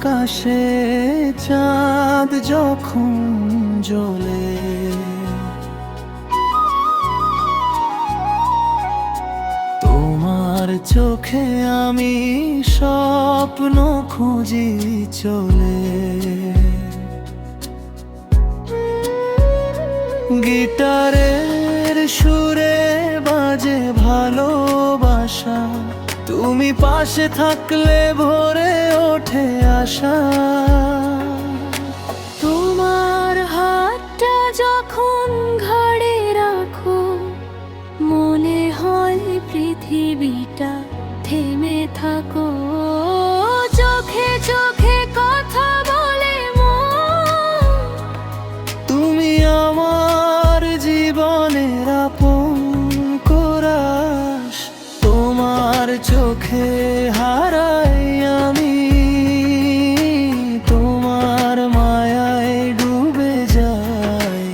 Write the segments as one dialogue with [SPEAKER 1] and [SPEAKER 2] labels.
[SPEAKER 1] আকাশে চাঁদ যখন জ্বলে, তোমার চোখে আমি স্বপ্ন খুঁজি চলে। গিটারের সুরে বাজে ভালোবাসা, তুমি পাশে থাকলে ভরে ওঠে আশা।
[SPEAKER 2] তোমার হাতটা যখন ঘাড়ে রাখো, মনে হয় পৃথিবীটা থেমে থাকো। চোখে চোখে কথা বলে মন,
[SPEAKER 1] তুমি আমার জীবনের আপন কোরাস। তোমার চোখে হারাই আমি, তোমার মায়ায় ডুবে যাই।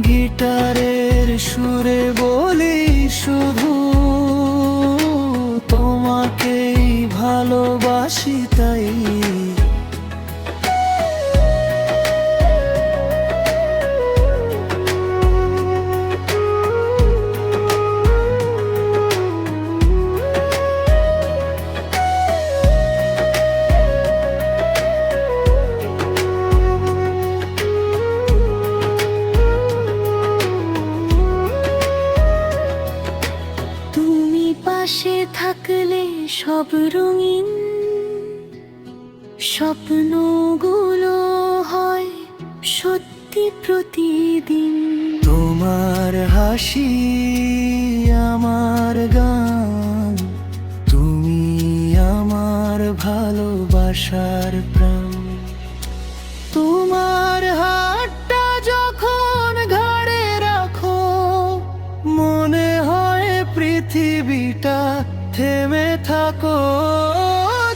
[SPEAKER 1] গিটারের সুরে বলি শুধু, তোমাকেই ভালোবাসি তাই।
[SPEAKER 2] তুমি পাশে থাকলে সব রঙিন স্বপ্নগুলো হয় সত্যি প্রতিদিন।
[SPEAKER 1] তোমার হাসি আমার গান, তুমি আমার ভালোবাসার প্রাণ। তোমার হাতটা যখন ঘাড়ে রাখো, মনে হয় পৃথিবীটা থেমে থাকো।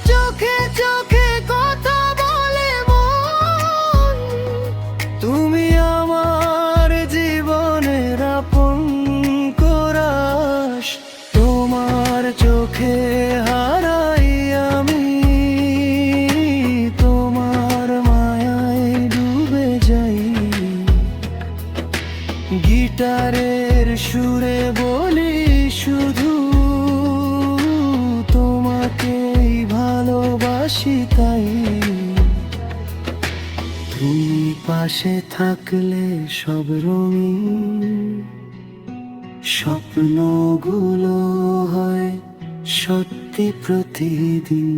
[SPEAKER 1] চোখে চোখে কথা বলে মন, তুমি আমার জীবনের আপন কোরাস। তোমার চোখে হারাই আমি, তোমার মায়ায় ডুবে যাই। গিটারের সুরে বলি শুধু, তোমাকেই ভালোবাসি তাই। তুমি পাশে থাকলে সব রঙিন স্বপ্নগুলো হয় সত্যি প্রতিদিন।